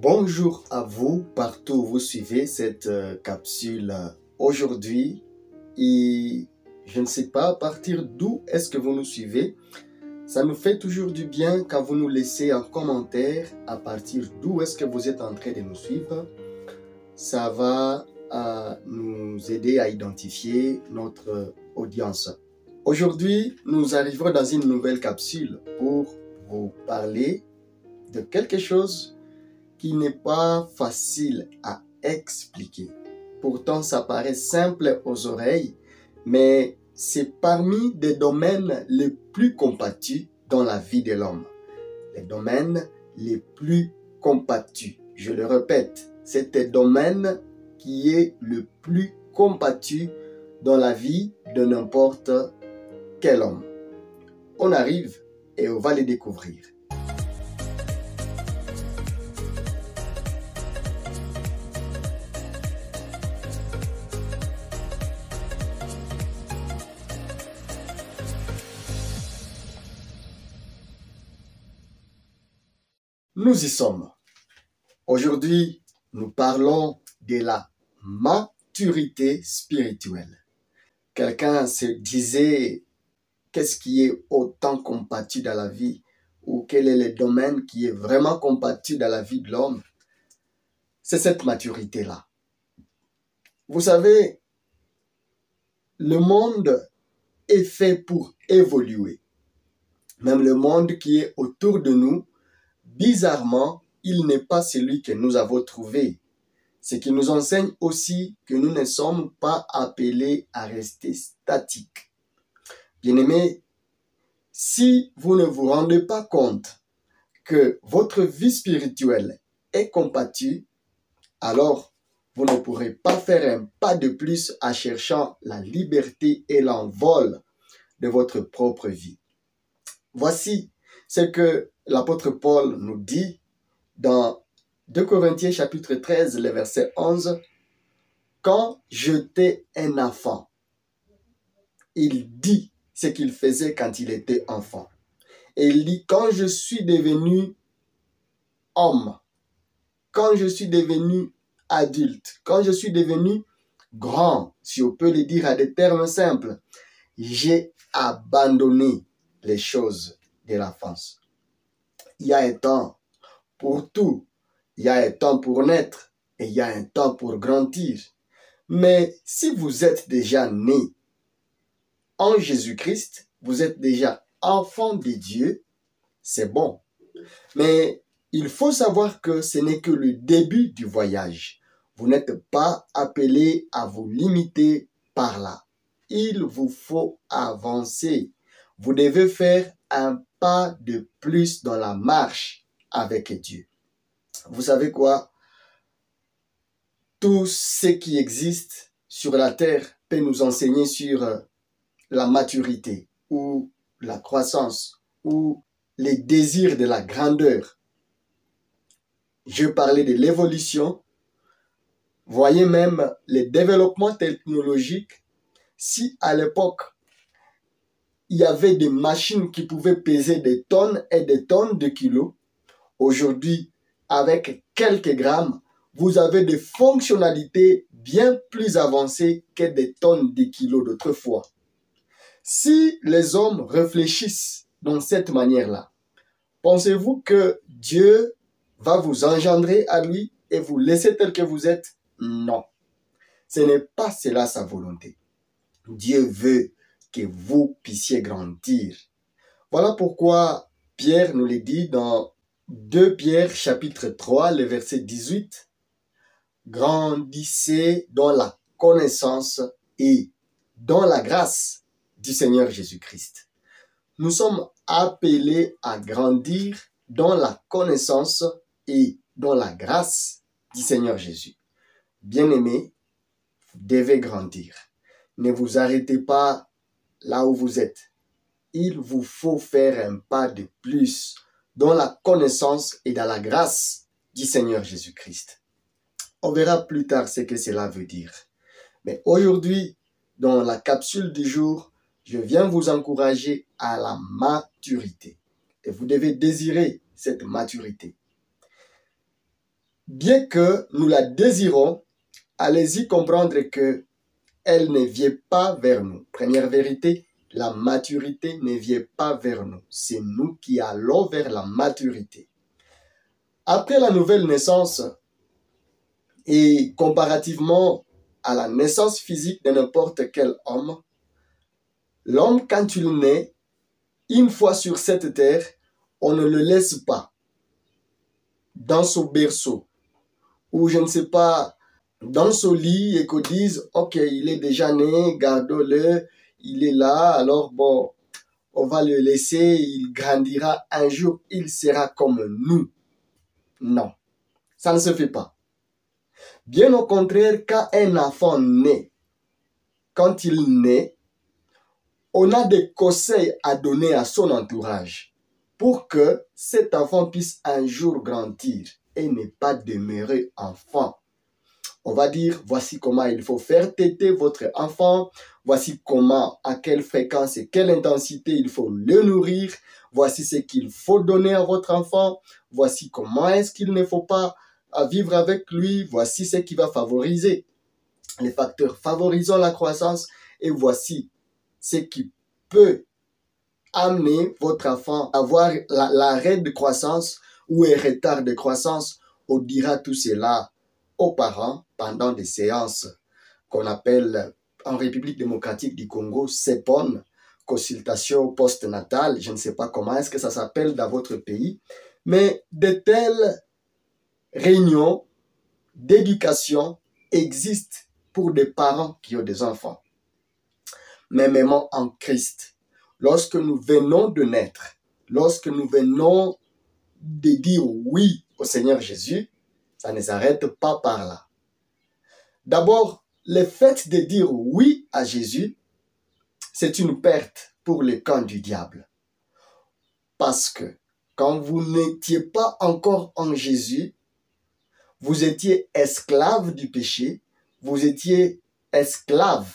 Bonjour à vous, partout où vous suivez cette capsule aujourd'hui. Et je ne sais pas à partir d'où est-ce que vous nous suivez. Ça nous fait toujours du bien quand vous nous laissez un commentaire à partir d'où est-ce que vous êtes en train de nous suivre. Ça va nous aider à identifier notre audience. Aujourd'hui, nous arrivons dans une nouvelle capsule pour vous parler de quelque chose qui n'est pas facile à expliquer. Pourtant, ça paraît simple aux oreilles, mais c'est parmi des domaines les plus combattus dans la vie de l'homme. Les domaines les plus combattus. Je le répète, c'est un domaine qui est le plus combattu dans la vie de n'importe quel homme. On arrive et on va les découvrir. Nous y sommes. Aujourd'hui, nous parlons de la maturité spirituelle. Quelqu'un se disait, qu'est-ce qui est autant combattu dans la vie ou quel est le domaine qui est vraiment combattu dans la vie de l'homme? C'est cette maturité-là. Vous savez, le monde est fait pour évoluer. Même le monde qui est autour de nous, bizarrement, il n'est pas celui que nous avons trouvé. Ce qui nous enseigne aussi que nous ne sommes pas appelés à rester statiques. Bien-aimés, si vous ne vous rendez pas compte que votre vie spirituelle est combattue, alors vous ne pourrez pas faire un pas de plus en cherchant la liberté et l'envol de votre propre vie. Voici ce que l'apôtre Paul nous dit dans 2 Corinthiens chapitre 13, le verset 11. Quand j'étais un enfant, il dit ce qu'il faisait quand il était enfant. Et il dit, quand je suis devenu homme, quand je suis devenu adulte, quand je suis devenu grand, si on peut le dire à des termes simples, j'ai abandonné les choses de l'enfance. Il y a un temps pour tout. Il y a un temps pour naître et il y a un temps pour grandir. Mais si vous êtes déjà né en Jésus-Christ, vous êtes déjà enfant de Dieu, c'est bon. Mais il faut savoir que ce n'est que le début du voyage. Vous n'êtes pas appelé à vous limiter par là. Il vous faut avancer. Vous devez faire un pas de plus dans la marche avec Dieu. Vous savez quoi? Tout ce qui existe sur la terre peut nous enseigner sur la maturité ou la croissance ou les désirs de la grandeur. Je parlais de l'évolution. Voyez même les développements technologiques. Si à l'époque, il y avait des machines qui pouvaient peser des tonnes et des tonnes de kilos, aujourd'hui, avec quelques grammes, vous avez des fonctionnalités bien plus avancées que des tonnes de kilos d'autrefois. Si les hommes réfléchissent dans cette manière-là, pensez-vous que Dieu va vous engendrer à lui et vous laisser tel que vous êtes? Non. Ce n'est pas cela sa volonté. Dieu veut que vous puissiez grandir. Voilà pourquoi Pierre nous le dit dans 2 Pierre chapitre 3, le verset 18. Grandissez dans la connaissance et dans la grâce du Seigneur Jésus-Christ. Nous sommes appelés à grandir dans la connaissance et dans la grâce du Seigneur Jésus. Bien-aimés, vous devez grandir. Ne vous arrêtez pas là où vous êtes. Il vous faut faire un pas de plus dans la connaissance et dans la grâce du Seigneur Jésus-Christ. On verra plus tard ce que cela veut dire. Mais aujourd'hui, dans la capsule du jour, je viens vous encourager à la maturité. Et vous devez désirer cette maturité. bien que nous la désirons, allez-y comprendre que elle ne vient pas vers nous. Première vérité, la maturité ne vient pas vers nous. C'est nous qui allons vers la maturité. Après la nouvelle naissance, et comparativement à la naissance physique de n'importe quel homme, l'homme, quand il naît, une fois sur cette terre, on ne le laisse pas dans son berceau, ou je ne sais pas, dans son lit et qu'on dise, ok, il est déjà né, gardons-le, il est là, alors bon, on va le laisser, il grandira un jour, il sera comme nous. Non, ça ne se fait pas. Bien au contraire, quand un enfant naît, quand il naît, on a des conseils à donner à son entourage pour que cet enfant puisse un jour grandir et ne pas demeurer enfant. On va dire, voici comment il faut faire téter votre enfant, voici comment, à quelle fréquence et quelle intensité il faut le nourrir, voici ce qu'il faut donner à votre enfant, voici comment est-ce qu'il ne faut pas vivre avec lui, voici ce qui va favoriser les facteurs favorisant la croissance et voici ce qui peut amener votre enfant à avoir l'arrêt de croissance ou un retard de croissance. On dira tout cela aux parents pendant des séances qu'on appelle en République démocratique du Congo CEPON, consultation postnatale, je ne sais pas comment est-ce que ça s'appelle dans votre pays, mais de telles réunions d'éducation existent pour des parents qui ont des enfants. Mais même en Christ, lorsque nous venons de naître, lorsque nous venons de dire oui au Seigneur Jésus, ça ne s'arrête pas par là. D'abord, le fait de dire oui à Jésus, c'est une perte pour le camp du diable. Parce que quand vous n'étiez pas encore en Jésus, vous étiez esclave du péché, vous étiez esclave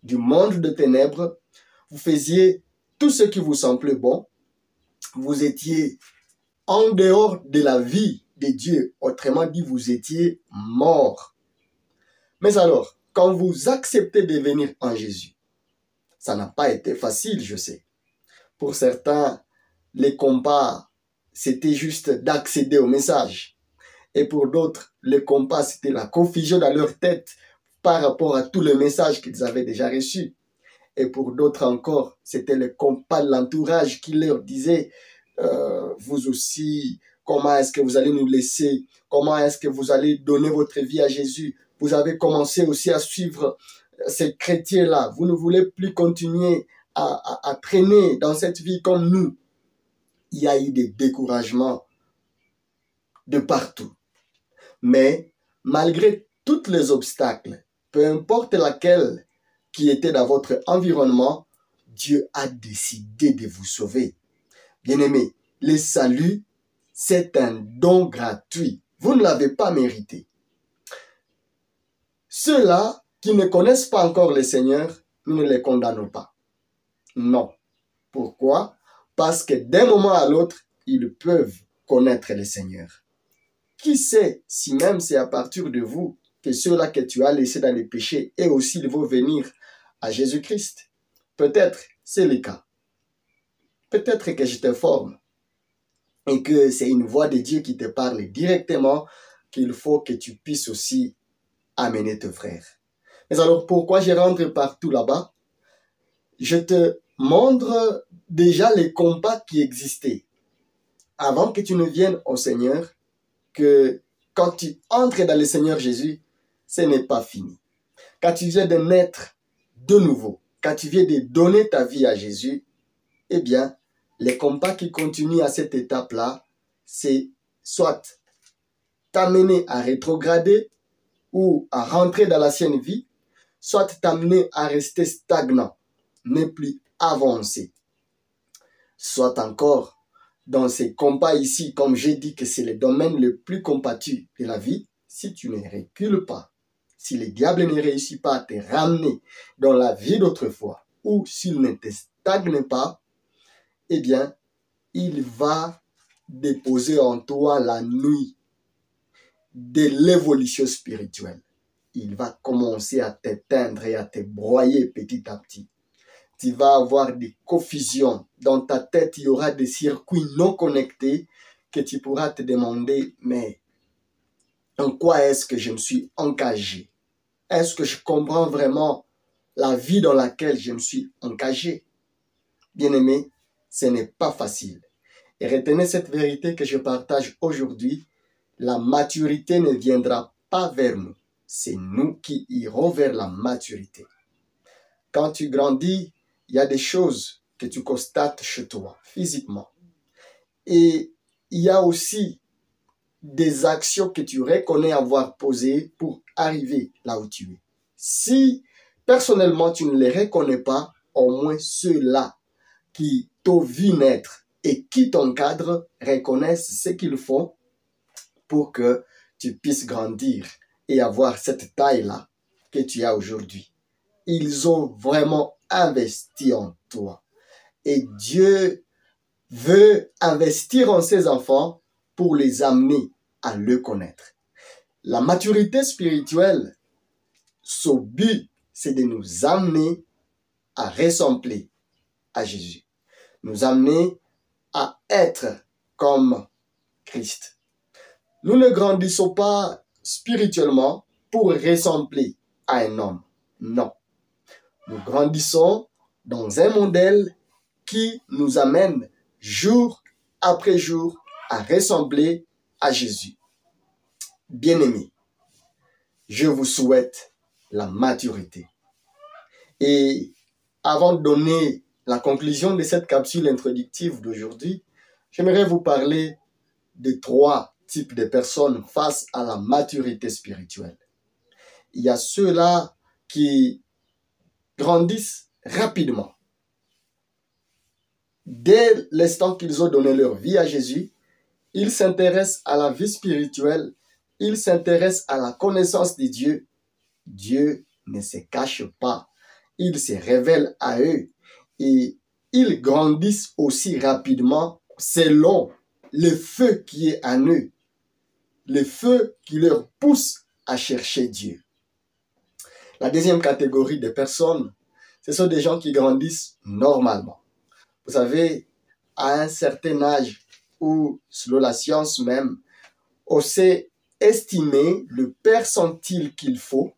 du monde de ténèbres, vous faisiez tout ce qui vous semblait bon, vous étiez en dehors de la vie de Dieu, autrement dit, vous étiez mort. Mais alors, quand vous acceptez de venir en Jésus, ça n'a pas été facile, je sais. Pour certains, les combats, c'était juste d'accéder au message. Et pour d'autres, le combat, c'était la confusion dans leur tête par rapport à tous les messages qu'ils avaient déjà reçus. Et pour d'autres encore, c'était le combat de l'entourage qui leur disait vous aussi, comment est-ce que vous allez nous laisser? Comment est-ce que vous allez donner votre vie à Jésus? Vous avez commencé aussi à suivre ces chrétiens-là. Vous ne voulez plus continuer à traîner dans cette vie comme nous. Il y a eu des découragements de partout. Mais malgré tous les obstacles, peu importe laquelle qui était dans votre environnement, Dieu a décidé de vous sauver. Bien-aimés, le salut, c'est un don gratuit. Vous ne l'avez pas mérité. Ceux-là qui ne connaissent pas encore le Seigneur, nous ne les condamnons pas. Non. Pourquoi? Parce que d'un moment à l'autre, ils peuvent connaître le Seigneur. Qui sait si même c'est à partir de vous que ceux-là que tu as laissés dans les péchés et aussi ils vont venir à Jésus-Christ. Peut-être c'est le cas. Peut-être que je t'informe et que c'est une voix de Dieu qui te parle directement qu'il faut que tu puisses aussi amener tes frères. Mais alors pourquoi je rentre partout là-bas? Je te montre déjà les combats qui existaient avant que tu ne viennes au Seigneur, que quand tu entres dans le Seigneur Jésus, ce n'est pas fini. Quand tu viens de naître de nouveau, quand tu viens de donner ta vie à Jésus, eh bien, les combats qui continuent à cette étape-là, c'est soit t'amener à rétrograder ou à rentrer dans l'ancienne vie, soit t'amener à rester stagnant, ne plus avancer. Soit encore, dans ces combats ici, comme j'ai dit que c'est le domaine le plus combattu de la vie, si tu ne recules pas, si le diable ne réussit pas à te ramener dans la vie d'autrefois, ou s'il ne te stagne pas, eh bien, il va déposer en toi la nuit. de l'évolution spirituelle. Il va commencer à t'éteindre et à te broyer petit à petit. Tu vas avoir des confusions. Dans ta tête, il y aura des circuits non connectés que tu pourras te demander, mais en quoi est-ce que je me suis engagé? Est-ce que je comprends vraiment la vie dans laquelle je me suis engagé? Bien-aimé, ce n'est pas facile. Et retenez cette vérité que je partage aujourd'hui. La maturité ne viendra pas vers nous. C'est nous qui irons vers la maturité. Quand tu grandis, il y a des choses que tu constates chez toi, physiquement. Et il y a aussi des actions que tu reconnais avoir posées pour arriver là où tu es. Si personnellement tu ne les reconnais pas, au moins ceux-là qui t'ont vu naître et qui t'encadrent reconnaissent ce qu'ils font pour que tu puisses grandir et avoir cette taille-là que tu as aujourd'hui. Ils ont vraiment investi en toi. Et Dieu veut investir en ses enfants pour les amener à le connaître. La maturité spirituelle, son but, c'est de nous amener à ressembler à Jésus. Nous amener à être comme Christ. Nous ne grandissons pas spirituellement pour ressembler à un homme. Non. Nous grandissons dans un modèle qui nous amène jour après jour à ressembler à Jésus. Bien-aimés, je vous souhaite la maturité. Et avant de donner la conclusion de cette capsule introductive d'aujourd'hui, j'aimerais vous parler de 3 types de personnes face à la maturité spirituelle. Il y a ceux-là qui grandissent rapidement. Dès l'instant qu'ils ont donné leur vie à Jésus, ils s'intéressent à la vie spirituelle, ils s'intéressent à la connaissance de Dieu. Dieu ne se cache pas, il se révèle à eux et ils grandissent aussi rapidement selon le feu qui est en eux, le feu qui leur pousse à chercher Dieu. La deuxième catégorie de personnes, ce sont des gens qui grandissent normalement. Vous savez, à un certain âge où, selon la science même, on sait estimer le percentile qu'il faut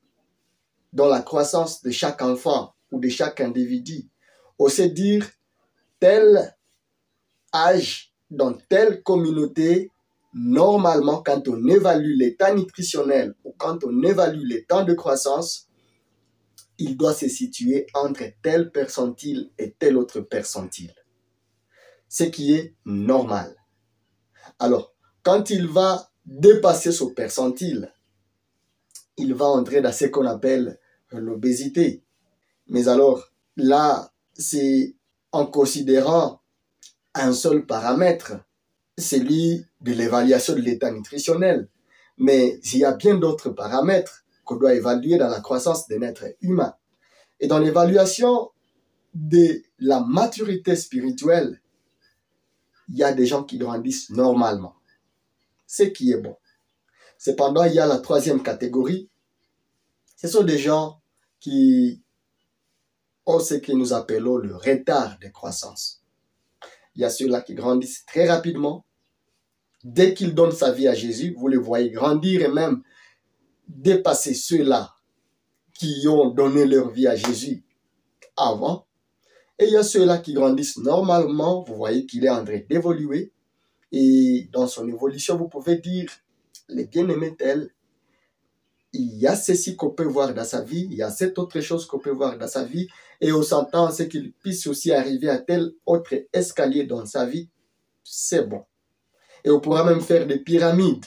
dans la croissance de chaque enfant ou de chaque individu. On sait dire tel âge dans telle communauté, normalement, quand on évalue l'état nutritionnel ou quand on évalue les temps de croissance, il doit se situer entre tel percentile et tel autre percentile. Ce qui est normal. Alors, quand il va dépasser ce percentile, il va entrer dans ce qu'on appelle l'obésité. Mais alors, là, c'est en considérant un seul paramètre, celui de l'évaluation de l'état nutritionnel. Mais il y a bien d'autres paramètres qu'on doit évaluer dans la croissance d'un être humain. Et dans l'évaluation de la maturité spirituelle, il y a des gens qui grandissent normalement. Ce qui est bon. Cependant, il y a la 3e catégorie. Ce sont des gens qui ont ce que nous appelons le retard de croissance. Il y a ceux-là qui grandissent très rapidement. Dès qu'ils donnent sa vie à Jésus, vous les voyez grandir et même dépasser ceux-là qui ont donné leur vie à Jésus avant. Et il y a ceux-là qui grandissent normalement. Vous voyez qu'il est en train d'évoluer. Et dans son évolution, vous pouvez dire, les bien-aimés tels, il y a ceci qu'on peut voir dans sa vie, il y a cette autre chose qu'on peut voir dans sa vie, et on s'entend à ce qu'il puisse aussi arriver à tel autre escalier dans sa vie, c'est bon. Et on pourra même faire des pyramides.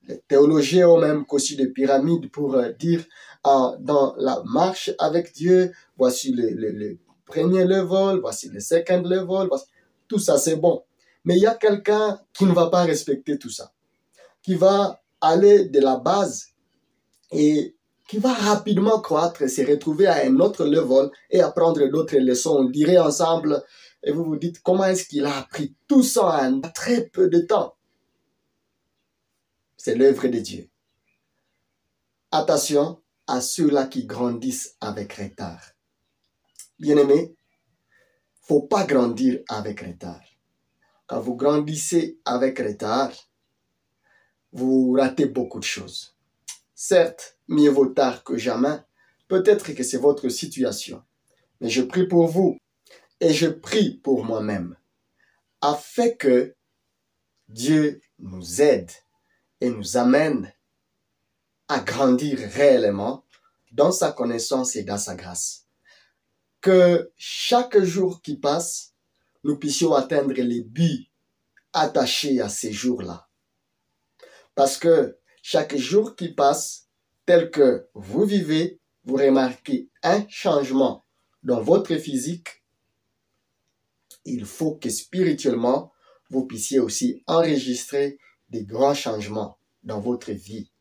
Les théologiens ont même conçu des pyramides pour dire, dans la marche avec Dieu, voici le premier level, voici le second level, voici, tout ça c'est bon. Mais il y a quelqu'un qui ne va pas respecter tout ça, qui va aller de la base et qui va rapidement croître et se retrouver à un autre level et apprendre d'autres leçons. On dirait ensemble, et vous vous dites, comment est-ce qu'il a appris tout ça en très peu de temps? C'est l'œuvre de Dieu. attention à ceux-là qui grandissent avec retard. Bien-aimés, faut pas grandir avec retard. Quand vous grandissez avec retard, vous ratez beaucoup de choses. Certes, mieux vaut tard que jamais. Peut-être que c'est votre situation. Mais je prie pour vous et je prie pour moi-même afin que Dieu nous aide et nous amène à grandir réellement dans sa connaissance et dans sa grâce. Que chaque jour qui passe, nous puissions atteindre les buts attachés à ces jours-là. Parce que chaque jour qui passe, tel que vous vivez, vous remarquez un changement dans votre physique. Il faut que spirituellement, vous puissiez aussi enregistrer des grands changements dans votre vie.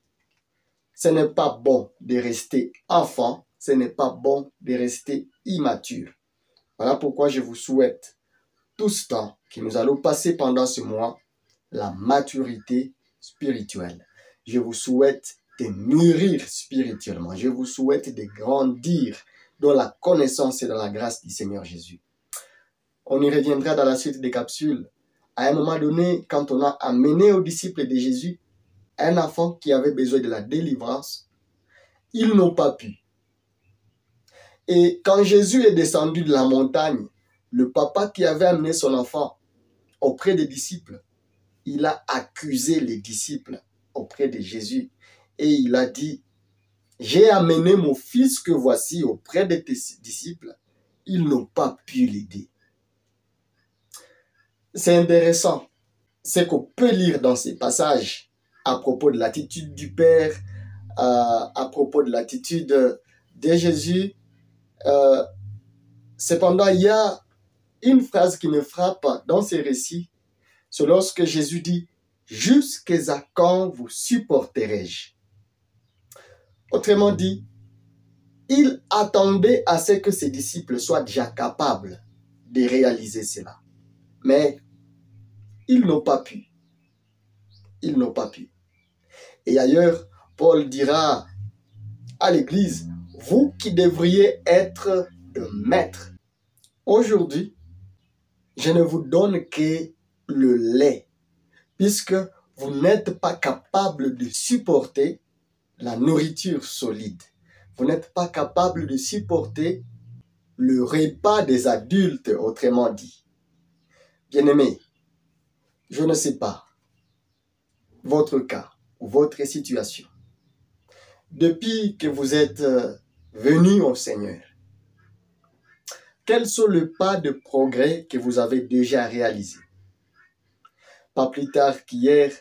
Ce n'est pas bon de rester enfant, ce n'est pas bon de rester immature. Voilà pourquoi je vous souhaite tout ce temps que nous allons passer pendant ce mois, la maturité spirituelle. Je vous souhaite de mûrir spirituellement. Je vous souhaite de grandir dans la connaissance et dans la grâce du Seigneur Jésus. On y reviendra dans la suite des capsules. À un moment donné, quand on a amené aux disciples de Jésus un enfant qui avait besoin de la délivrance, ils n'ont pas pu. Et quand Jésus est descendu de la montagne, le papa qui avait amené son enfant auprès des disciples, il a accusé les disciples auprès de Jésus et il a dit, j'ai amené mon fils que voici auprès de tes disciples, ils n'ont pas pu l'aider. C'est intéressant, c'est qu'on peut lire dans ces passages à propos de l'attitude du Père, à propos de l'attitude de Jésus. Cependant, il y a une phrase qui me frappe dans ces récits, c'est lorsque Jésus dit « Jusqu'à quand vous supporterai-je » Autrement dit, il attendait à ce que ses disciples soient déjà capables de réaliser cela. Mais ils n'ont pas pu. Ils n'ont pas pu. Et ailleurs, Paul dira à l'Église, vous qui devriez être de maîtres. Aujourd'hui, je ne vous donne que le lait, puisque vous n'êtes pas capable de supporter la nourriture solide. Vous n'êtes pas capable de supporter le repas des adultes, autrement dit. Bien-aimés, je ne sais pas votre cas ou votre situation. Depuis que vous êtes venus au Seigneur, quels sont les pas de progrès que vous avez déjà réalisés? Pas plus tard qu'hier,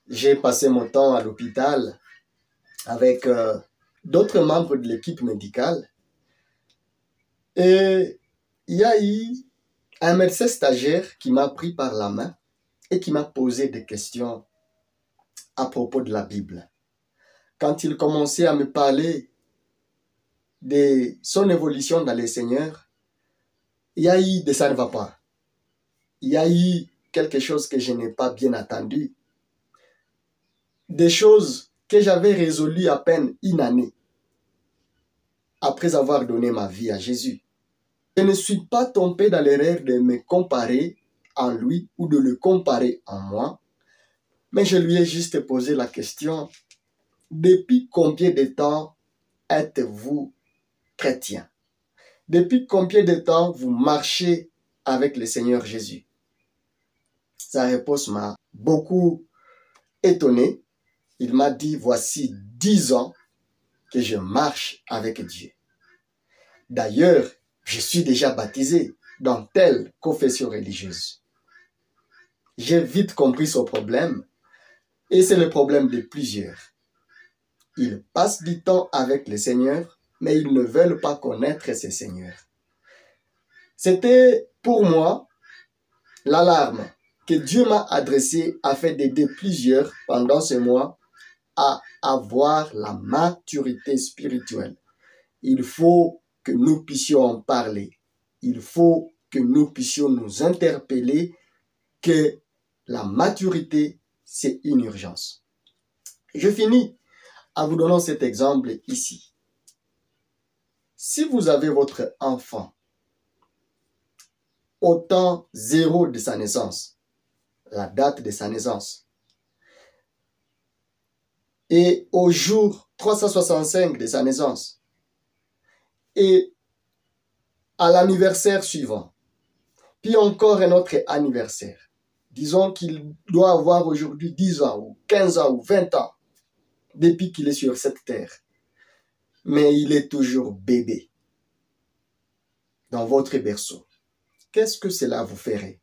j'ai passé mon temps à l'hôpital avec d'autres membres de l'équipe médicale. Et il y a eu un médecin stagiaire qui m'a pris par la main et qui m'a posé des questions à propos de la Bible. Quand il commençait à me parler de son évolution dans les Seigneurs, il y a eu de ça ne va pas. Il y a eu quelque chose que je n'ai pas bien attendu. Des choses que j'avais résolues à peine une année après avoir donné ma vie à Jésus. Je ne suis pas tombé dans l'erreur de me comparer en lui ou de le comparer en moi, mais je lui ai juste posé la question, depuis combien de temps êtes-vous chrétien? Depuis combien de temps vous marchez avec le Seigneur Jésus? Sa réponse m'a beaucoup étonné. Il m'a dit, voici 10 ans que je marche avec Dieu. D'ailleurs, je suis déjà baptisé dans telle confession religieuse. J'ai vite compris son problème et c'est le problème de plusieurs. Ils passent du temps avec le Seigneur, mais ils ne veulent pas connaître ce Seigneur. C'était pour moi l'alarme que Dieu m'a adressée afin d'aider plusieurs pendant ce mois à avoir la maturité spirituelle. Il faut que nous puissions en parler. Il faut que nous puissions nous interpeller que la maturité, c'est une urgence. Je finis en vous donnant cet exemple ici. Si vous avez votre enfant au temps 0 de sa naissance, la date de sa naissance, et au jour 365 de sa naissance, et à l'anniversaire suivant, puis encore un autre anniversaire, disons qu'il doit avoir aujourd'hui 10 ans, ou 15 ans, ou 20 ans, depuis qu'il est sur cette terre, mais il est toujours bébé dans votre berceau. Qu'est-ce que cela vous ferait?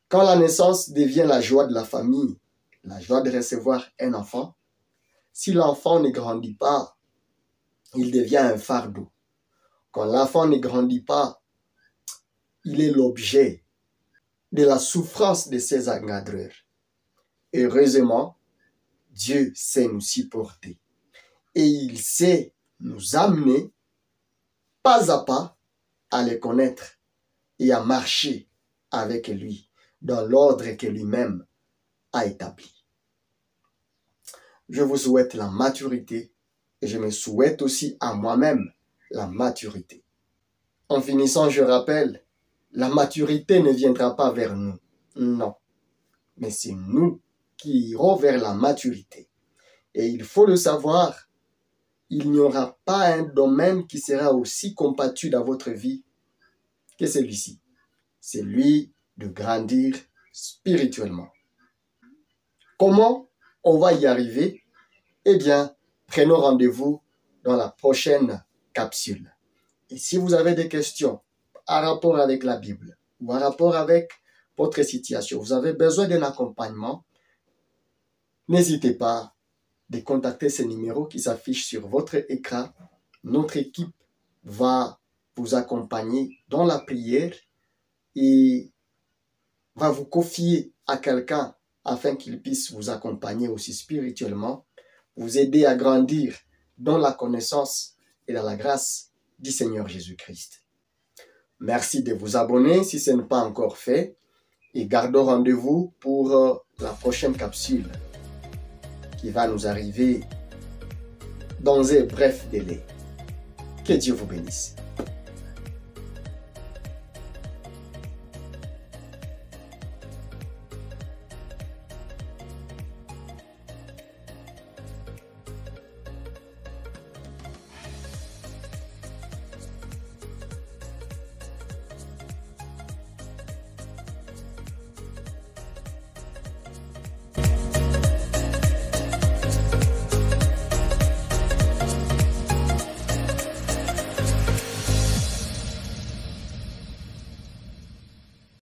Quand la naissance devient la joie de la famille, la joie de recevoir un enfant, si l'enfant ne grandit pas, il devient un fardeau. Quand l'enfant ne grandit pas, il est l'objet de la souffrance de ses encadreurs. Heureusement, Dieu sait nous supporter et il sait nous amener pas à pas à le connaître et à marcher avec lui dans l'ordre que lui-même a établi. Je vous souhaite la maturité et je me souhaite aussi à moi-même la maturité. En finissant, je rappelle, la maturité ne viendra pas vers nous, non, mais c'est nous qui irons vers la maturité. Et il faut le savoir, il n'y aura pas un domaine qui sera aussi combattu dans votre vie que celui-ci. C'est lui de grandir spirituellement. Comment on va y arriver? Eh bien, prenons rendez-vous dans la prochaine capsule. Et si vous avez des questions en rapport avec la Bible ou en rapport avec votre situation, vous avez besoin d'un accompagnement, n'hésitez pas de contacter ces numéros qui s'affichent sur votre écran. Notre équipe va vous accompagner dans la prière et va vous confier à quelqu'un afin qu'il puisse vous accompagner aussi spirituellement, vous aider à grandir dans la connaissance et dans la grâce du Seigneur Jésus-Christ. Merci de vous abonner si ce n'est pas encore fait et gardons rendez-vous pour la prochaine capsule qui va nous arriver dans un bref délai. Que Dieu vous bénisse.